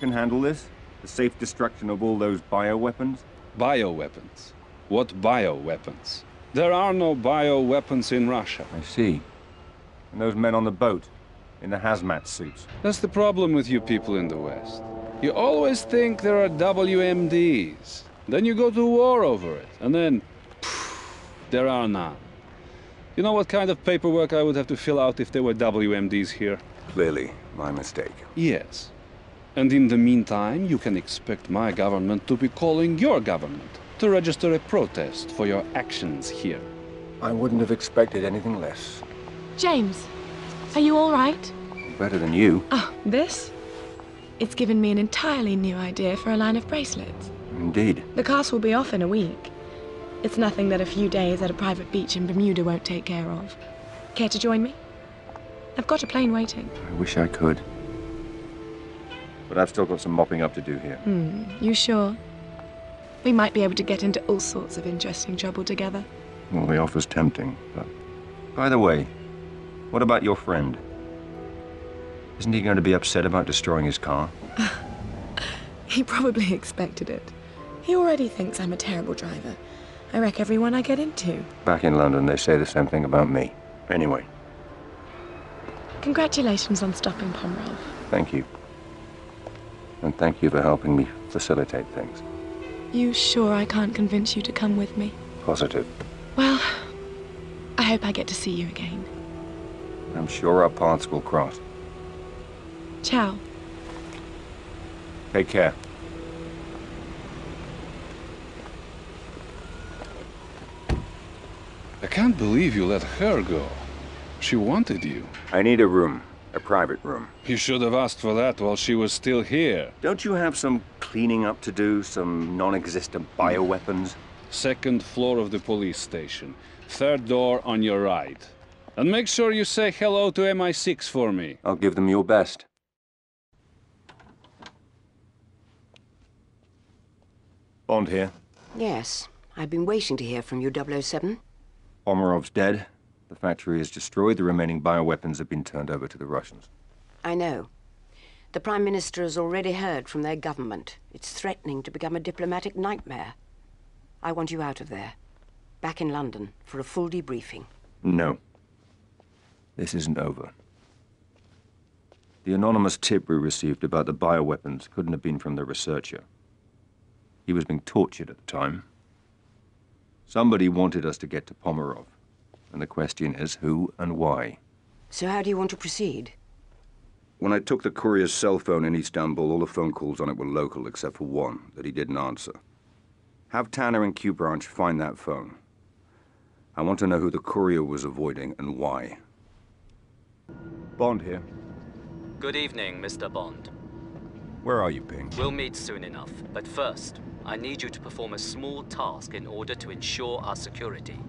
can handle this? The safe destruction of all those bioweapons? Bioweapons? What bioweapons? There are no bioweapons in Russia. I see. And those men on the boat, in the hazmat suits? That's the problem with you people in the West. You always think there are WMDs. Then you go to war over it, and then, there are none. You know what kind of paperwork I would have to fill out if there were WMDs here? Clearly, my mistake. Yes. And in the meantime, you can expect my government to be calling your government to register a protest for your actions here. I wouldn't have expected anything less. James, are you all right? Better than you. Oh, this? It's given me an entirely new idea for a line of bracelets. Indeed. The cast will be off in a week. It's nothing that a few days at a private beach in Bermuda won't take care of. Care to join me? I've got a plane waiting. I wish I could. But I've still got some mopping up to do here. You sure? We might be able to get into all sorts of interesting trouble together. Well, the offer's tempting, but... By the way, what about your friend? Isn't he going to be upset about destroying his car? He probably expected it. He already thinks I'm a terrible driver. I wreck everyone I get into. Back in London, they say the same thing about me. Anyway. Congratulations on stopping Pomerov. Thank you. And thank you for helping me facilitate things. You sure I can't convince you to come with me? Positive. Well, I hope I get to see you again. I'm sure our paths will cross. Ciao. Take care. I can't believe you let her go. She wanted you. I need a room. A private room. You should have asked for that while she was still here. Don't you have some cleaning up to do? Some non-existent bioweapons? Second floor of the police station. Third door on your right. And make sure you say hello to MI6 for me. I'll give them your best. Bond here. Yes. I've been waiting to hear from you, 007. Pomerov's dead. The factory is destroyed. The remaining bioweapons have been turned over to the Russians. I know. The Prime Minister has already heard from their government. It's threatening to become a diplomatic nightmare. I want you out of there. Back in London for a full debriefing. No. This isn't over. The anonymous tip we received about the bioweapons couldn't have been from the researcher. He was being tortured at the time. Somebody wanted us to get to Pomerov. And the question is, who and why? So how do you want to proceed? When I took the courier's cell phone in Istanbul, all the phone calls on it were local, except for one that he didn't answer. Have Tanner and Q Branch find that phone. I want to know who the courier was avoiding and why. Bond here. Good evening, Mr. Bond. Where are you, Ping? We'll meet soon enough, but first, I need you to perform a small task in order to ensure our security.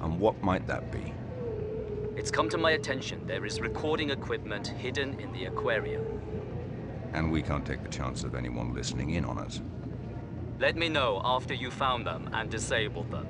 And what might that be? It's come to my attention there is recording equipment hidden in the aquarium. And we can't take the chance of anyone listening in on us. Let me know after you found them and disabled them.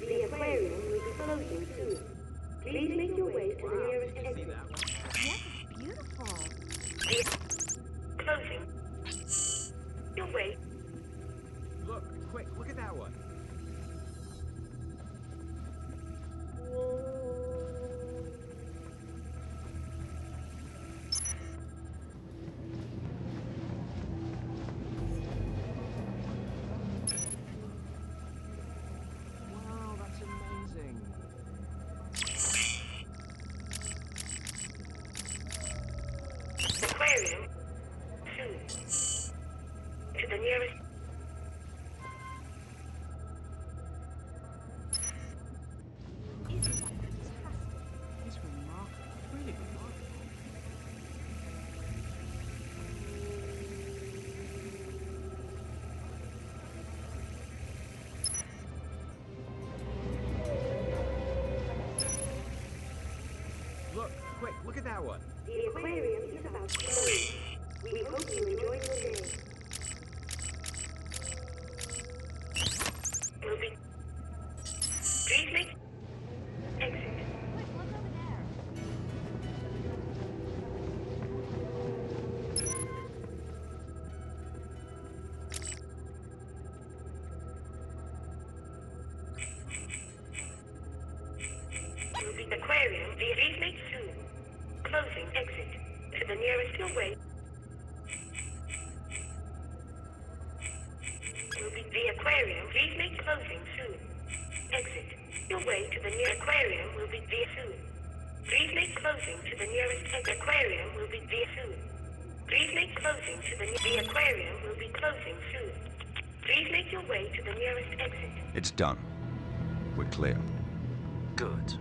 The aquarium will be closing soon. Please make your way to the nearest exit. Yes, it's beautiful. Closing. Your way. Look, quick, look at that one. Wow, that's amazing. Aquarium. Soon. To the nearest. Isn't that fantastic? It's remarkable, really remarkable. Look, quick, look at that one. The aquarium is about to close. We hope you enjoy your day. Moving. Please make exit. Quick, look over there. aquarium. Please make soon. Closing exit. To the nearest your way. Will be the aquarium. Please make closing soon. Exit. Your way to the near aquarium will be via soon. Please make closing to the nearest aquarium will be via soon. Please make closing to the aquarium will be closing soon. Please make your way to the nearest exit. It's done. We're clear. Good.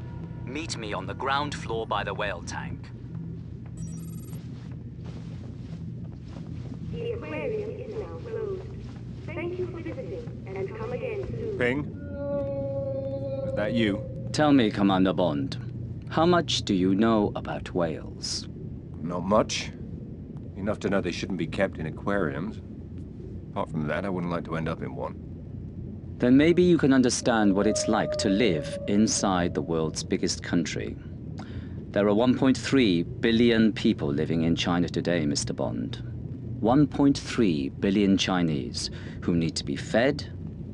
Meet me on the ground floor by the whale tank. The aquarium is now closed. Thank you for visiting, and come again soon. Ping? Is that you? Tell me, Commander Bond, how much do you know about whales? Not much. Enough to know they shouldn't be kept in aquariums. Apart from that, I wouldn't like to end up in one. Then maybe you can understand what it's like to live inside the world's biggest country. There are 1.3 billion people living in China today, Mr. Bond. 1.3 billion Chinese who need to be fed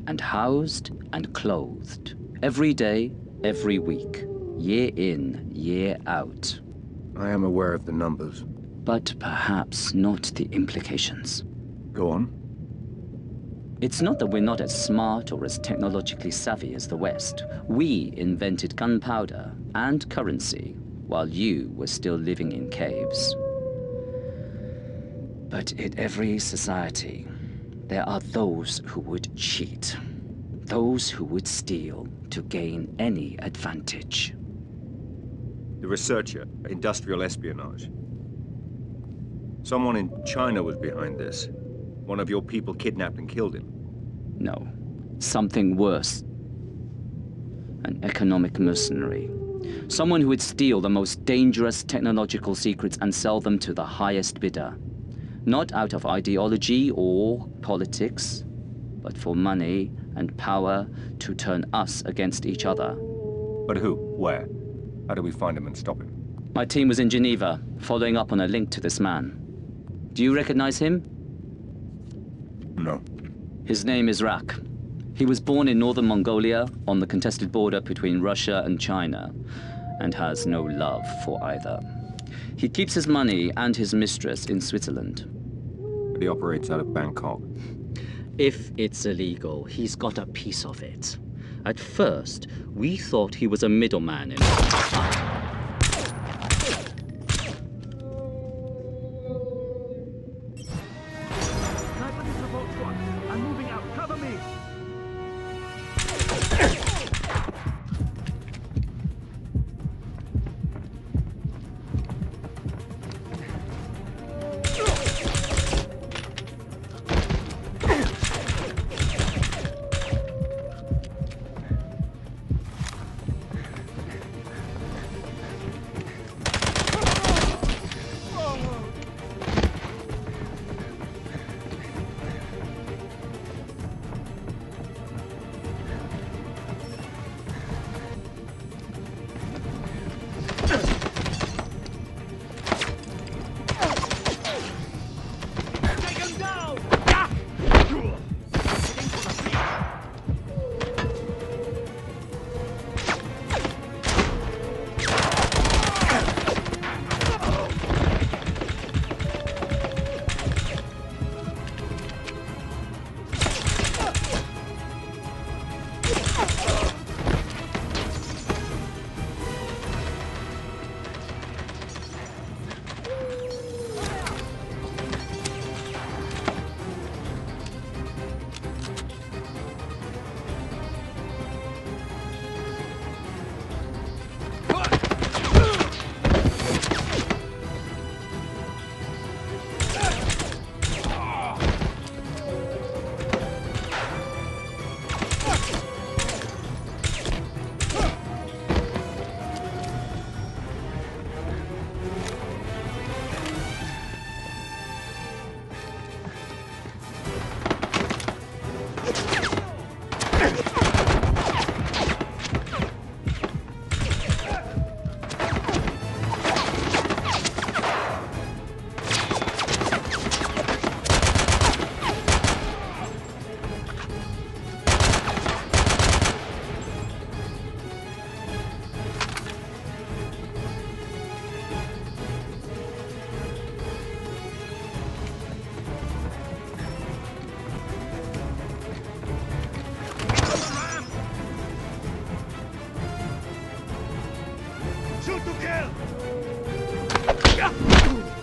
and housed and clothed every day, every week, year in, year out. I am aware of the numbers. But perhaps not the implications. Go on. It's not that we're not as smart or as technologically savvy as the West. We invented gunpowder and currency while you were still living in caves. But in every society, there are those who would cheat, those who would steal to gain any advantage. The researcher, industrial espionage. Someone in China was behind this. One of your people kidnapped and killed him. No, something worse. An economic mercenary. Someone who would steal the most dangerous technological secrets and sell them to the highest bidder. Not out of ideology or politics, but for money and power to turn us against each other. But who? Where? How do we find him and stop him? My team was in Geneva, following up on a link to this man. Do you recognize him? No. His name is Rak. He was born in northern Mongolia, on the contested border between Russia and China, and has no love for either. He keeps his money and his mistress in Switzerland. But he operates out of Bangkok. If it's illegal, he's got a piece of it. At first, we thought he was a middleman in... Sniper, this is a Vault Squad. I'm moving out. Cover me! Shoot to kill!